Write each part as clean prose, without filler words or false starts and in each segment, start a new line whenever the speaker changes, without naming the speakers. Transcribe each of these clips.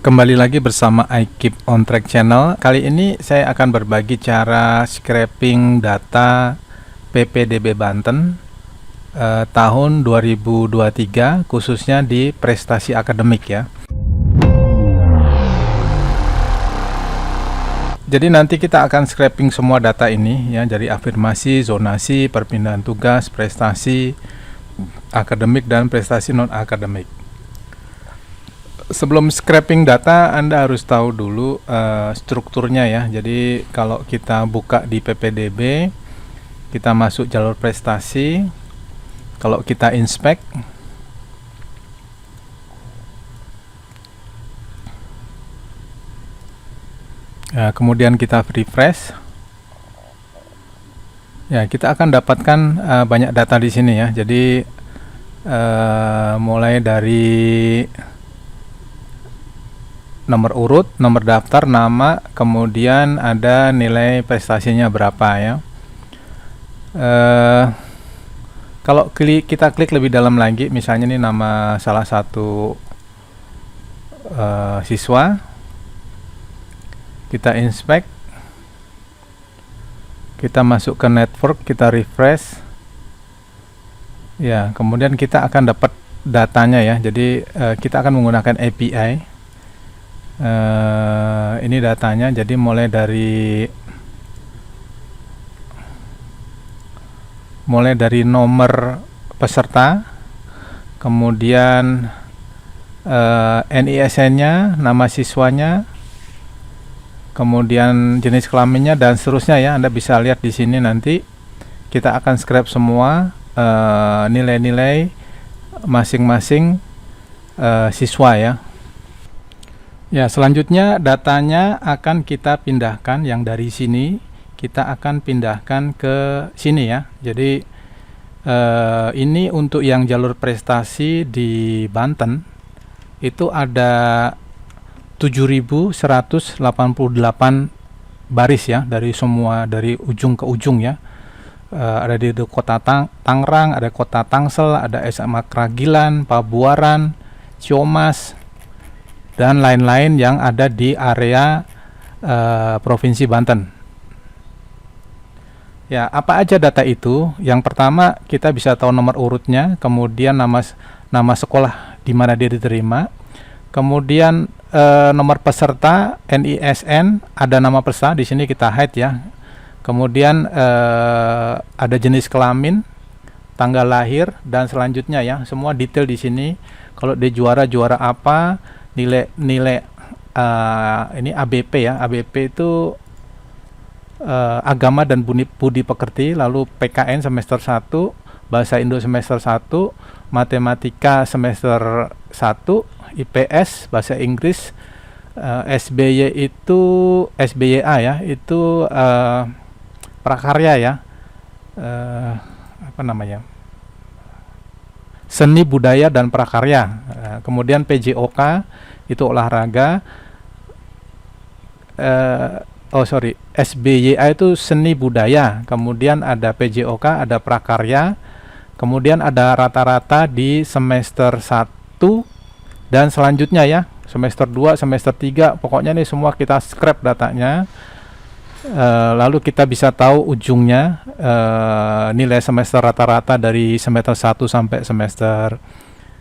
Kembali lagi bersama I Keep on Track channel. Kali ini saya akan berbagi cara scraping data PPDB Banten tahun 2023, khususnya di prestasi akademik ya. Jadi nanti kita akan scraping semua data ini ya, dari afirmasi, zonasi, perpindahan tugas, prestasi akademik dan prestasi non akademik. Sebelum scraping data, Anda harus tahu dulu strukturnya ya. Jadi kalau kita buka di PPDB, kita masuk jalur prestasi. Kalau kita inspect, kemudian kita refresh, ya kita akan dapatkan banyak data di sini ya. Jadi mulai dari nomor urut, nomor daftar, nama, kemudian ada nilai prestasinya berapa ya. Kalau kita klik lebih dalam lagi, misalnya ini nama salah satu siswa, kita inspect, kita masuk ke network, kita refresh ya, kemudian kita akan dapat datanya ya. Jadi kita akan menggunakan API. Ini datanya, jadi mulai dari nomor peserta, kemudian NISN-nya, nama siswanya, kemudian jenis kelaminnya dan seterusnya ya. Anda bisa lihat di sini, nanti kita akan scrap semua nilai-nilai masing-masing siswa ya. Ya, selanjutnya datanya akan kita pindahkan, yang dari sini kita akan pindahkan ke sini ya. Jadi ini untuk yang jalur prestasi di Banten itu ada 7.188 baris ya, dari ujung ke ujung ya. Ada di kota Tangerang, ada kota Tangsel, ada SMA Kragilan, Pabuaran, Ciamas, dan lain-lain yang ada di area Provinsi Banten. Ya, apa aja data itu? Yang pertama, kita bisa tahu nomor urutnya, kemudian nama sekolah di mana dia diterima, kemudian nomor peserta, NISN, ada nama peserta di sini kita hide ya. Kemudian ada jenis kelamin, tanggal lahir, dan selanjutnya ya, semua detail di sini. Kalau dia juara apa, nilai ini ABP ya. ABP itu agama dan budi pekerti, lalu PKN semester 1, bahasa Indo semester 1, matematika semester 1, IPS, bahasa Inggris, SBY itu SBYA ya, itu prakarya ya, apa namanya, seni budaya dan prakarya. Kemudian PJOK itu olahraga, SBYA itu seni budaya, kemudian ada PJOK, ada prakarya, kemudian ada rata-rata di semester 1 dan selanjutnya ya, semester 2, semester 3, pokoknya nih semua kita scrap datanya. Lalu kita bisa tahu ujungnya nilai semester rata-rata dari semester 1 sampai semester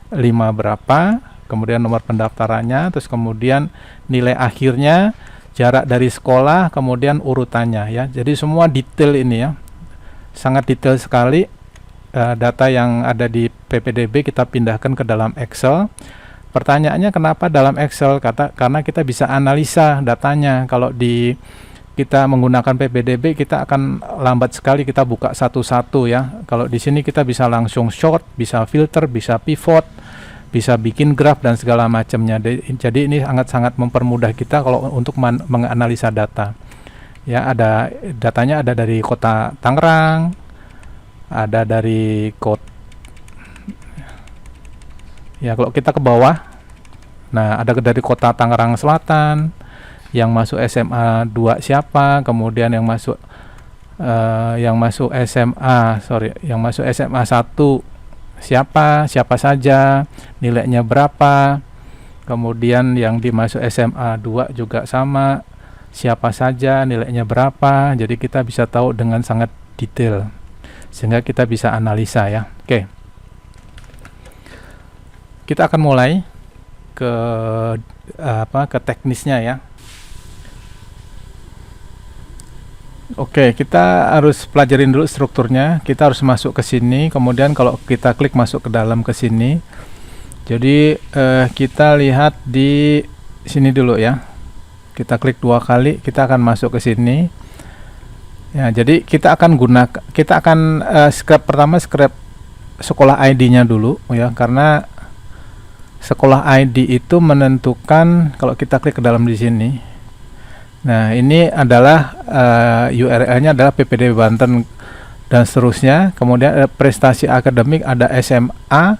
5 berapa, kemudian nomor pendaftarannya, terus kemudian nilai akhirnya, jarak dari sekolah, kemudian urutannya ya. Jadi semua detail ini ya, sangat detail sekali. Data yang ada di PPDB kita pindahkan ke dalam Excel. Pertanyaannya kenapa dalam Excel? Karena kita bisa analisa datanya. Kalau kita menggunakan PPDB, kita akan lambat sekali kita buka satu-satu ya. Kalau di sini kita bisa langsung short, bisa filter, bisa pivot, bisa bikin graf dan segala macamnya. Jadi ini sangat-sangat mempermudah kita kalau untuk menganalisa data. Ya, datanya ada dari kota Tangerang, ada dari ya, kalau kita ke bawah, nah ada dari kota Tangerang Selatan, yang masuk SMA 2 siapa, kemudian yang masuk SMA 1 siapa saja, nilainya berapa, Kemudian yang dimasuk SMA 2 juga sama, siapa saja, nilainya berapa. Jadi kita bisa tahu dengan sangat detail, sehingga kita bisa analisa ya. Oke, kita akan mulai ke ke teknisnya ya. Oke, kita harus pelajarin dulu strukturnya. Kita harus masuk ke sini, kemudian kalau kita klik masuk ke dalam ke sini. Jadi kita lihat di sini dulu ya. Kita klik 2 kali, kita akan masuk ke sini. Ya, jadi kita akan scrap pertama, scrap sekolah ID-nya dulu ya, karena sekolah ID itu menentukan kalau kita klik ke dalam di sini. Nah, ini adalah URL-nya adalah PPDB Banten dan seterusnya. Kemudian ada prestasi akademik, ada SMA,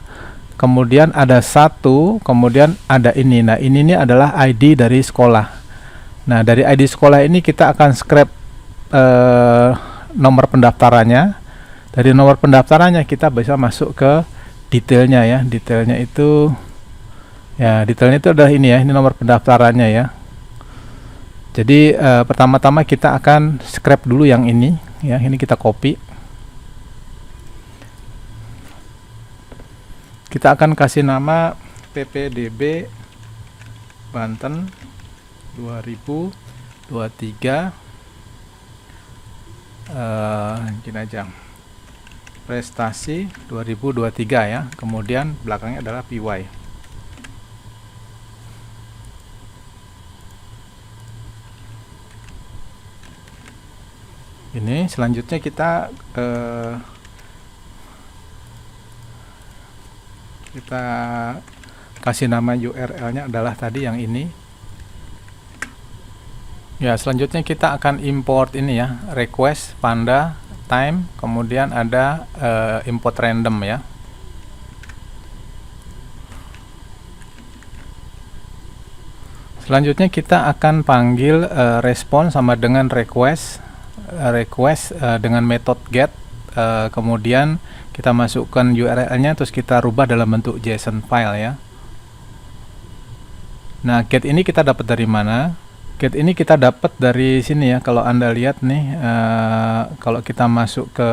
kemudian ada 1, kemudian ada ini. Nah, ini adalah ID dari sekolah. Nah, dari ID sekolah ini kita akan scrap nomor pendaftarannya. Dari nomor pendaftarannya kita bisa masuk ke detailnya ya. Detailnya itu adalah ini ya, ini nomor pendaftarannya ya. Jadi pertama-tama kita akan scrap dulu yang ini ya, ini kita copy. Kita akan kasih nama PPDB Banten 2023 gini aja, prestasi 2023 ya, kemudian belakangnya adalah PY. Ini selanjutnya kita kasih nama URL-nya adalah tadi yang ini. Ya, selanjutnya kita akan import ini ya, request panda time, kemudian ada import random ya. Selanjutnya kita akan panggil respon sama dengan request dengan metode get, kemudian kita masukkan URL-nya, terus kita rubah dalam bentuk JSON file ya. Nah, get ini kita dapat dari mana? Get ini kita dapat dari sini ya. Kalau Anda lihat nih, kalau kita masuk ke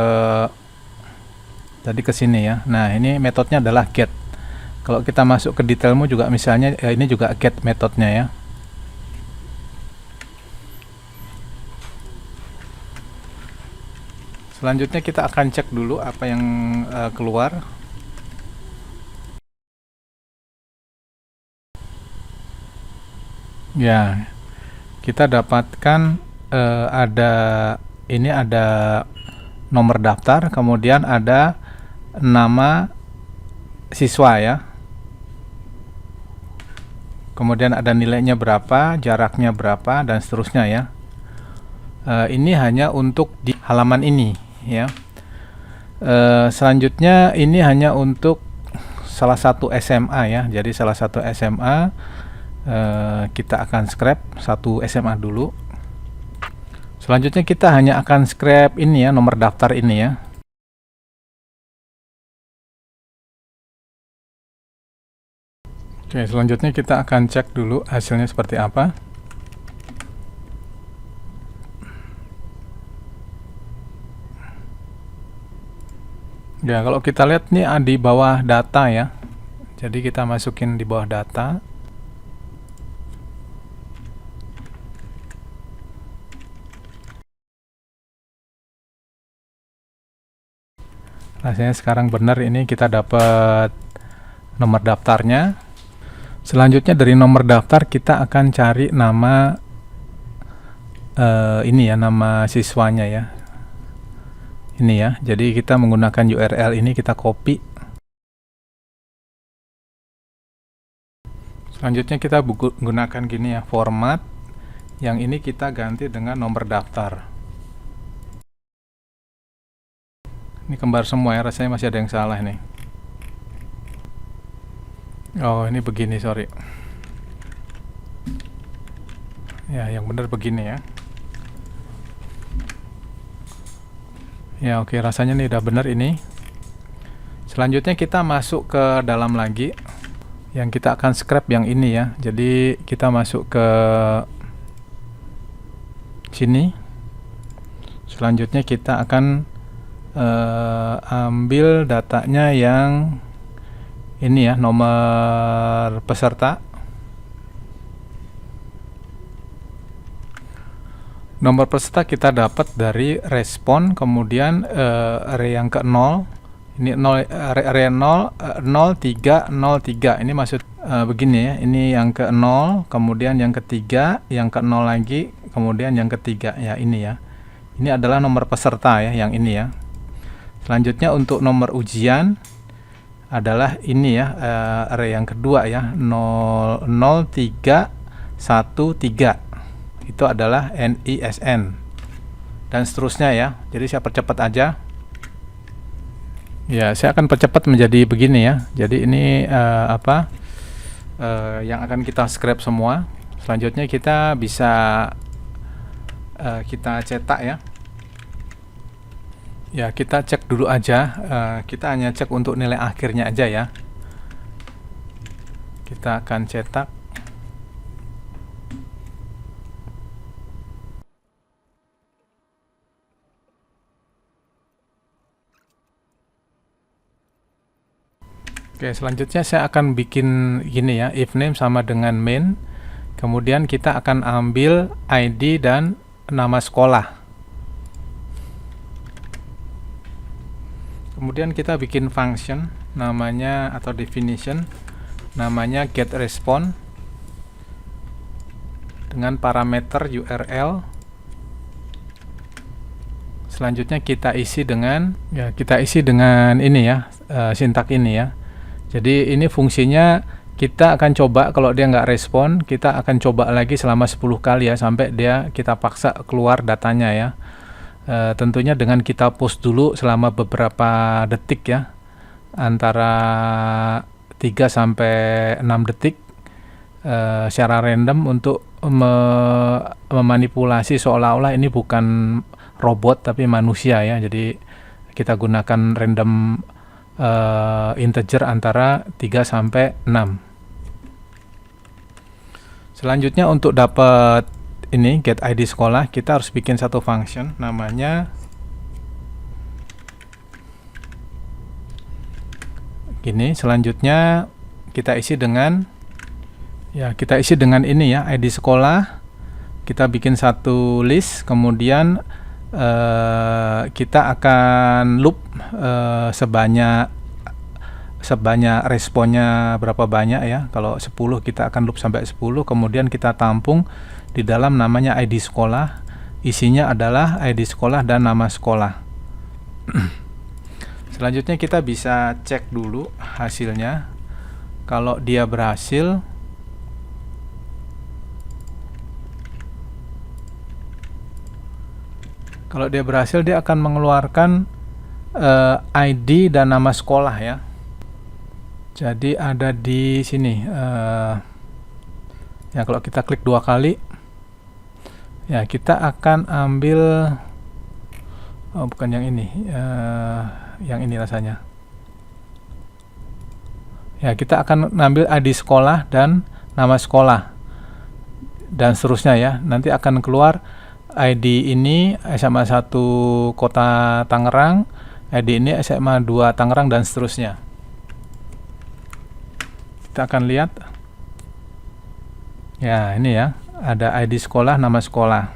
tadi ke sini ya. Nah, ini metodenya adalah get. Kalau kita masuk ke detailmu juga misalnya, ini juga get metodenya ya. Selanjutnya kita akan cek dulu apa yang keluar. Ya, kita dapatkan ada nomor daftar, kemudian ada nama siswa ya. Kemudian ada nilainya berapa, jaraknya berapa, dan seterusnya ya. Ini hanya untuk di halaman ini ya. Selanjutnya ini hanya untuk salah satu SMA ya. Jadi salah satu SMA kita akan scrap satu SMA dulu. Selanjutnya kita hanya akan scrap ini ya, nomor daftar ini ya. Oke, selanjutnya kita akan cek dulu hasilnya seperti apa. Ya, kalau kita lihat nih di bawah data ya. Jadi kita masukin di bawah data. Rasanya sekarang benar, ini kita dapat nomor daftarnya. Selanjutnya dari nomor daftar kita akan cari nama ini ya, nama siswanya ya. Ini ya, jadi kita menggunakan URL ini, kita copy. Selanjutnya kita gunakan gini ya, format. Yang ini kita ganti dengan nomor daftar. Ini kembar semua ya, rasanya masih ada yang salah nih. Oh, ini begini, sorry. Ya, yang benar begini ya. Ya, oke, rasanya nih udah benar ini. Selanjutnya kita masuk ke dalam lagi. Yang kita akan scrap yang ini ya. Jadi kita masuk ke sini. Selanjutnya kita akan ambil datanya yang ini ya, nomor peserta. Nomor peserta kita dapat dari respon, kemudian array yang ke 0. Ini 0, array 0, 0303. Ini maksud begini ya. Ini yang ke 0, kemudian yang ketiga, yang ke 0 lagi, kemudian yang ketiga ya, ini ya. Ini adalah nomor peserta ya, yang ini ya. Selanjutnya untuk nomor ujian adalah ini ya, array yang kedua ya, 00313. Itu adalah NISN dan seterusnya ya. Jadi saya percepat aja ya, saya akan percepat menjadi begini ya. Jadi ini yang akan kita scrap semua. Selanjutnya kita bisa kita cetak ya. Ya, kita cek dulu aja, kita hanya cek untuk nilai akhirnya aja ya. Kita akan cetak. Oke, selanjutnya saya akan bikin gini ya, if name sama dengan main. Kemudian kita akan ambil ID dan nama sekolah. Kemudian kita bikin function namanya atau definition namanya getResponse dengan parameter URL. Selanjutnya kita isi dengan ini ya, sintak ini ya. Jadi ini fungsinya kita akan coba, kalau dia nggak respon, kita akan coba lagi selama 10 kali ya, sampai kita paksa keluar datanya ya. Tentunya dengan kita post dulu selama beberapa detik ya, antara 3 sampai 6 detik secara random untuk memanipulasi seolah-olah ini bukan robot tapi manusia ya. Jadi kita gunakan random integer antara 3 sampai 6. Selanjutnya untuk dapat ini get ID sekolah, kita harus bikin satu function namanya gini. Selanjutnya kita isi dengan ini ya, ID sekolah. Kita bikin satu list, kemudian kita akan loop sebanyak responnya berapa banyak ya. Kalau 10 kita akan loop sampai 10, kemudian kita tampung di dalam namanya ID sekolah. Isinya adalah ID sekolah dan nama sekolah. Selanjutnya kita bisa cek dulu hasilnya. Kalau dia berhasil, dia akan mengeluarkan ID dan nama sekolah ya. Jadi ada di sini ya, kalau kita klik 2 kali ya, kita akan ambil bukan yang ini, yang ini rasanya ya. Kita akan ambil ID sekolah dan nama sekolah dan seterusnya ya. Nanti akan keluar ID ini SMA 1 Kota Tangerang, ID ini SMA 2 Tangerang, dan seterusnya. Kita akan lihat ya, ini ya, ada ID sekolah, nama sekolah.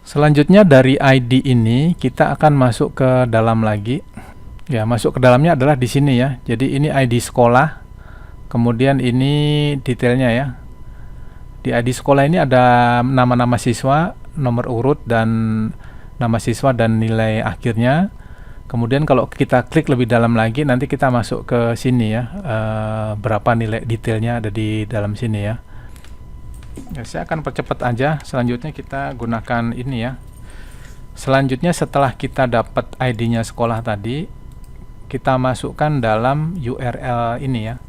Selanjutnya dari ID ini kita akan masuk ke dalam lagi ya. Masuk ke dalamnya adalah di sini ya. Jadi ini ID sekolah, kemudian ini detailnya ya. Di ID sekolah ini ada nama-nama siswa, nomor urut dan nama siswa dan nilai akhirnya. Kemudian kalau kita klik lebih dalam lagi, nanti kita masuk ke sini ya, berapa nilai detailnya ada di dalam sini ya. Saya akan percepat aja. Selanjutnya kita gunakan ini ya. Selanjutnya setelah kita dapat ID-nya sekolah tadi, kita masukkan dalam URL ini ya.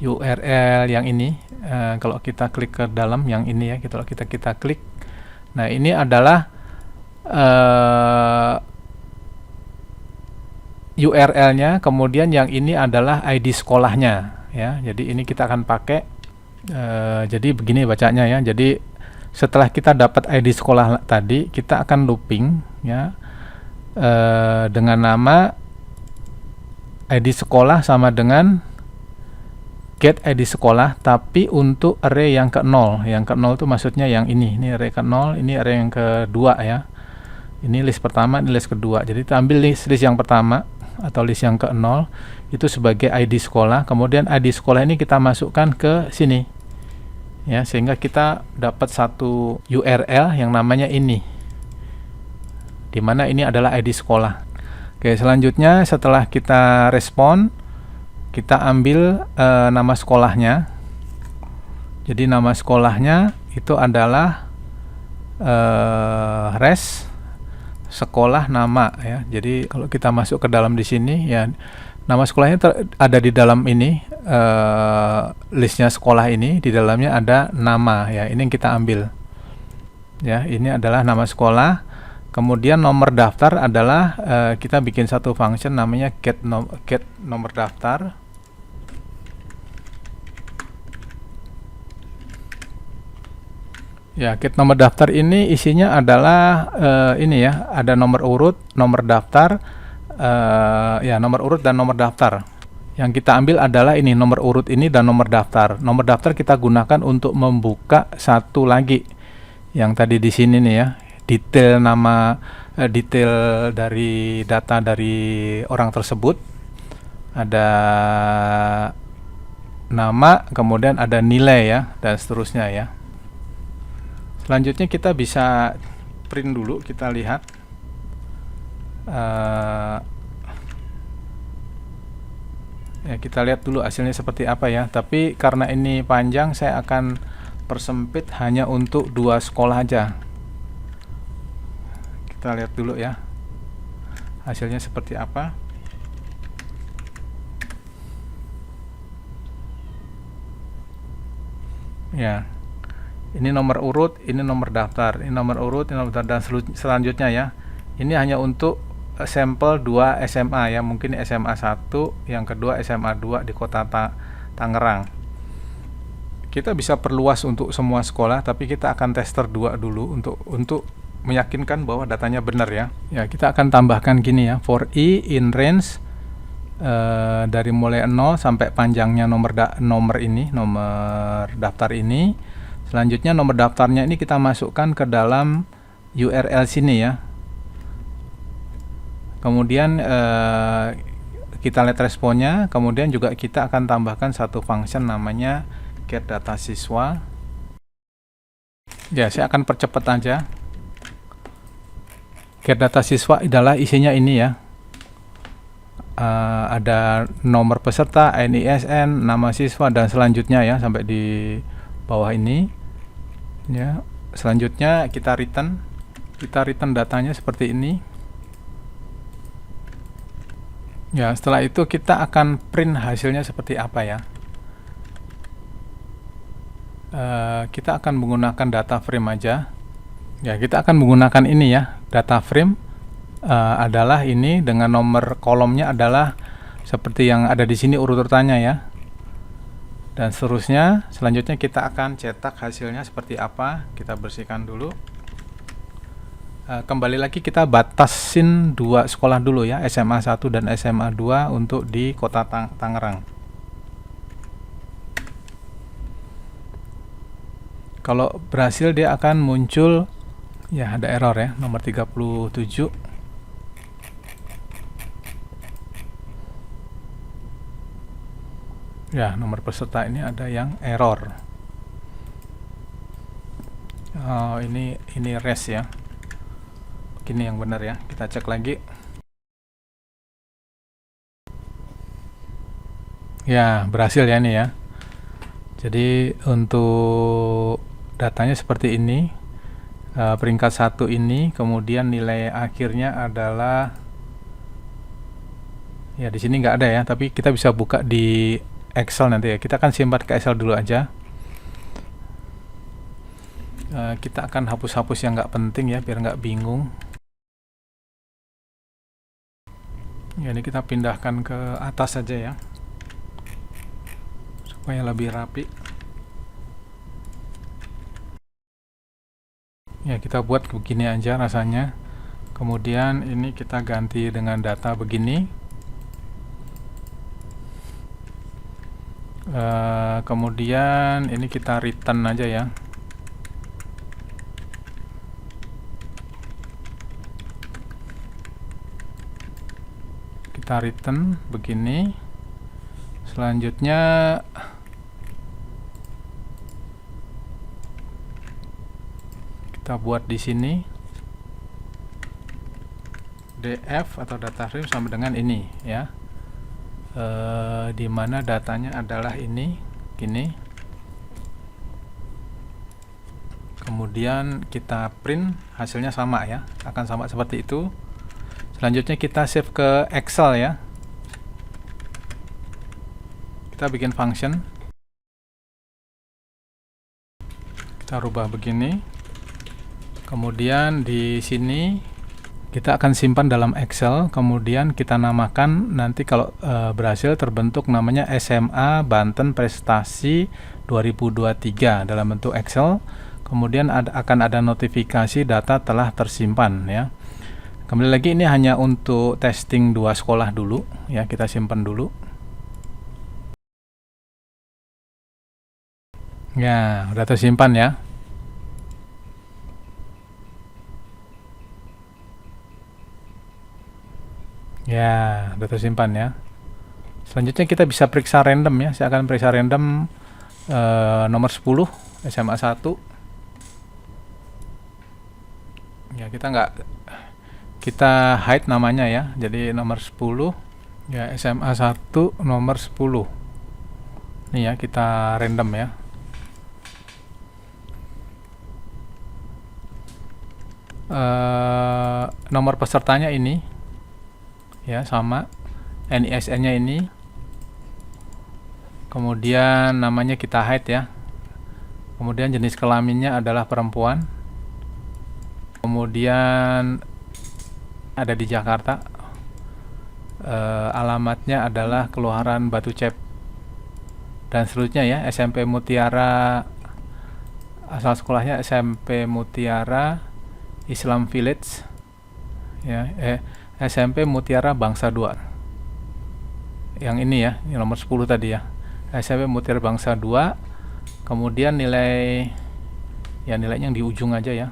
URL yang ini, kalau kita klik ke dalam yang ini ya, kalau kita klik. Nah, ini adalah URL-nya, kemudian yang ini adalah ID sekolahnya ya. Jadi ini kita akan pakai jadi begini bacanya ya. Jadi setelah kita dapat ID sekolah tadi, kita akan looping ya dengan nama ID sekolah sama dengan get ID sekolah, tapi untuk array yang ke 0. Yang ke 0 itu maksudnya yang ini array ke 0, ini array yang kedua ya. Ini list pertama, ini list kedua. Jadi kita ambil list yang pertama atau list yang ke 0 itu sebagai ID sekolah, kemudian ID sekolah ini kita masukkan ke sini ya, sehingga kita dapat satu URL yang namanya ini, dimana ini adalah ID sekolah. Oke, selanjutnya setelah kita respon, kita ambil nama sekolahnya. Jadi nama sekolahnya itu adalah res sekolah nama ya. Jadi kalau kita masuk ke dalam di sini ya, nama sekolahnya ada di dalam ini listnya sekolah ini, di dalamnya ada nama ya. Ini yang kita ambil ya. Ini adalah nama sekolah. Kemudian nomor daftar adalah kita bikin satu function namanya get nomor daftar. Ya, get nomor daftar ini isinya adalah ini ya, ada nomor urut, nomor daftar, ya nomor urut dan nomor daftar. Yang kita ambil adalah ini nomor urut ini dan nomor daftar. Nomor daftar kita gunakan untuk membuka satu lagi yang tadi di sini nih ya. Detail nama, detail dari data dari orang tersebut, ada nama, kemudian ada nilai ya, dan seterusnya ya. Selanjutnya kita bisa print dulu, kita lihat ya, kita lihat dulu hasilnya seperti apa ya. Tapi karena ini panjang, saya akan persempit hanya untuk 2 sekolah aja. Kita lihat dulu ya hasilnya seperti apa. Ya, ini nomor urut, ini nomor daftar, ini nomor urut, ini nomor daftar, dan selanjutnya ya. Ini hanya untuk sampel 2 SMA ya, mungkin SMA 1, yang kedua SMA 2 di kota Tangerang. Kita bisa perluas untuk semua sekolah, tapi kita akan tester 2 dulu untuk meyakinkan bahwa datanya benar ya. Ya, kita akan tambahkan gini ya, for i in range dari mulai 0 sampai panjangnya nomor ini, nomor daftar ini. Selanjutnya nomor daftarnya ini kita masukkan ke dalam URL sini ya. Kemudian kita lihat responnya, kemudian juga kita akan tambahkan satu function namanya get data siswa. Ya, saya akan percepat aja. Get data siswa adalah isinya ini ya. Ada nomor peserta, NISN, nama siswa, dan selanjutnya ya, sampai di bawah ini ya. Selanjutnya kita return datanya seperti ini ya. Setelah itu kita akan print hasilnya seperti apa ya. Kita akan menggunakan data frame aja ya. Kita akan menggunakan ini ya, data frame adalah ini dengan nomor kolomnya adalah seperti yang ada di sini urut-urutannya ya, dan seterusnya. Selanjutnya kita akan cetak hasilnya seperti apa. Kita bersihkan dulu. Kembali lagi kita batasin 2 sekolah dulu ya, SMA 1 dan SMA 2 untuk di kota Tangerang. Kalau berhasil dia akan muncul ya, ada error ya, nomor 37. Ya, nomor peserta ini ada yang error. Oh, ini res ya. Ini yang benar ya. Kita cek lagi. Ya, berhasil ya ini ya. Jadi untuk datanya seperti ini. Peringkat 1 ini, kemudian nilai akhirnya adalah ya, di sini nggak ada ya, tapi kita bisa buka di Excel nanti ya. Kita akan simpan ke Excel dulu aja. Kita akan hapus-hapus yang nggak penting ya, biar nggak bingung. Ya, ini kita pindahkan ke atas saja ya. supaya lebih rapi. Ya, kita buat begini aja rasanya. Kemudian ini kita ganti dengan data begini. Kemudian ini kita return aja ya. Kita return begini. Selanjutnya kita buat di sini df atau data frame sama dengan ini ya, di mana datanya adalah ini gini. Kemudian kita print hasilnya sama ya, akan sama seperti itu. Selanjutnya kita save ke Excel ya. Kita bikin function, kita rubah begini. Kemudian di sini kita akan simpan dalam Excel, kemudian kita namakan nanti kalau berhasil terbentuk namanya SMA Banten Prestasi 2023 dalam bentuk Excel. Kemudian akan ada notifikasi data telah tersimpan ya. Kembali lagi, ini hanya untuk testing 2 sekolah dulu ya, kita simpan dulu. Ya, udah tersimpan ya. Ya, udah tersimpan ya. Selanjutnya kita bisa periksa random ya. Saya akan periksa random nomor 10 SMA 1. Ya, kita hide namanya ya. Jadi nomor 10 ya, SMA 1 nomor 10. Nih ya, kita random ya. Nomor pesertanya ini ya, sama NISN-nya ini. Kemudian namanya kita hide ya. Kemudian jenis kelaminnya adalah perempuan. Kemudian ada di Jakarta. Alamatnya adalah Kelurahan Batu Cep. Dan selanjutnya ya, SMP Mutiara, asal sekolahnya SMP Mutiara Islam Village ya, SMP Mutiara Bangsa 2. Yang ini ya, yang nomor 10 tadi ya. SMP Mutiara Bangsa 2. Kemudian nilai ya, nilainya yang di ujung aja ya.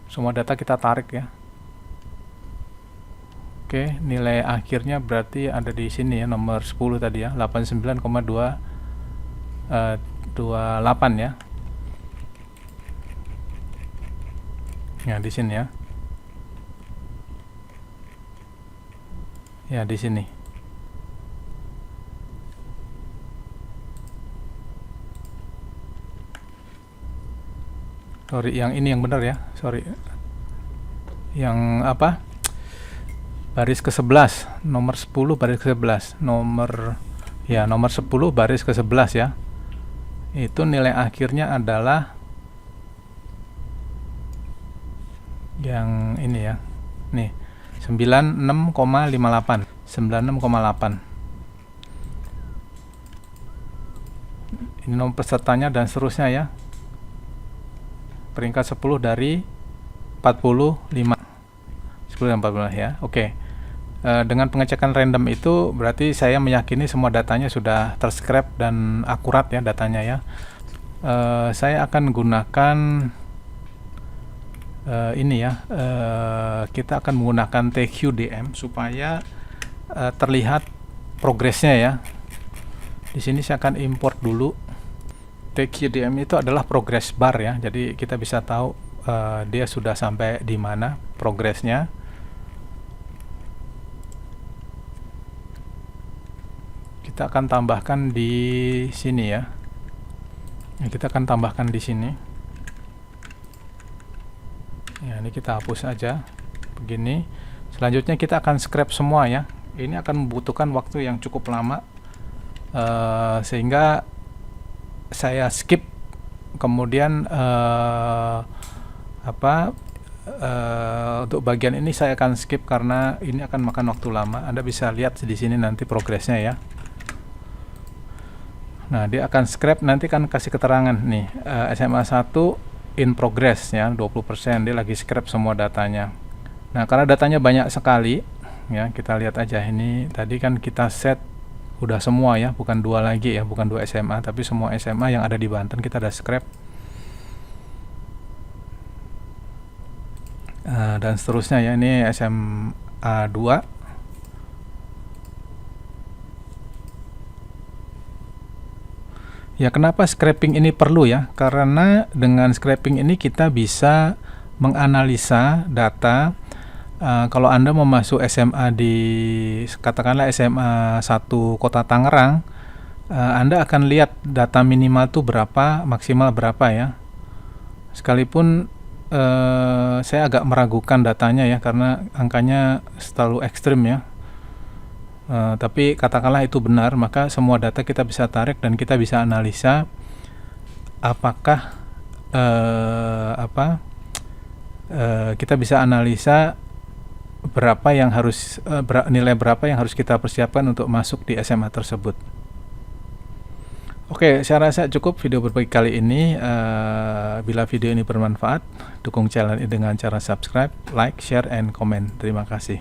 Semua data kita tarik ya. Oke, nilai akhirnya berarti ada di sini ya, nomor 10 tadi ya, 89,228 ya. Ya, di sini ya. Ya, di sini. Sorry, yang ini yang benar ya. Sorry. Yang apa? Baris ke-11, nomor 10 baris ke-11. Nomor 10 baris ke-11 ya. Itu nilai akhirnya adalah yang ini ya. Nih, 96,58. 96,8. Ini nomor pesertanya dan seterusnya ya. Peringkat 10 dari 45. 10 dan 45 ya. Oke. Dengan pengecekan random itu berarti saya meyakini semua datanya sudah terscrap dan akurat ya datanya ya. Saya akan gunakan ini ya. Kita akan menggunakan TQDM supaya terlihat progresnya ya. Di sini saya akan import dulu. TQDM itu adalah progress bar ya. Jadi kita bisa tahu dia sudah sampai di mana progresnya. Kita akan tambahkan di sini ya. Kita akan tambahkan di sini. Ya, ini kita hapus aja begini. Selanjutnya kita akan scrap semua ya. Ini akan membutuhkan waktu yang cukup lama, sehingga saya skip. Kemudian untuk bagian ini saya akan skip karena ini akan makan waktu lama. Anda bisa lihat di sini nanti progresnya ya. Nah, dia akan scrap, nanti kan kasih keterangan nih, SMA 1 in progress ya, 20%, dia lagi scrap semua datanya. Nah, karena datanya banyak sekali ya, kita lihat aja ini tadi kan kita set udah semua ya, bukan 2 lagi ya, bukan 2 SMA, tapi semua SMA yang ada di Banten kita udah scrap. Dan seterusnya ya, ini SMA 2. Ya, kenapa scraping ini perlu ya? Karena dengan scraping ini kita bisa menganalisa data. Kalau Anda mau masuk SMA di, katakanlah SMA 1 Kota Tangerang, Anda akan lihat data minimal tuh berapa, maksimal berapa ya. Sekalipun saya agak meragukan datanya ya, karena angkanya terlalu ekstrim ya. Tapi katakanlah itu benar, maka semua data kita bisa tarik dan kita bisa analisa apakah kita bisa analisa berapa yang harus nilai berapa yang harus kita persiapkan untuk masuk di SMA tersebut. Oke, saya rasa cukup video berbagi kali ini. Bila video ini bermanfaat, dukung channel ini dengan cara subscribe, like, share, and comment. Terima kasih.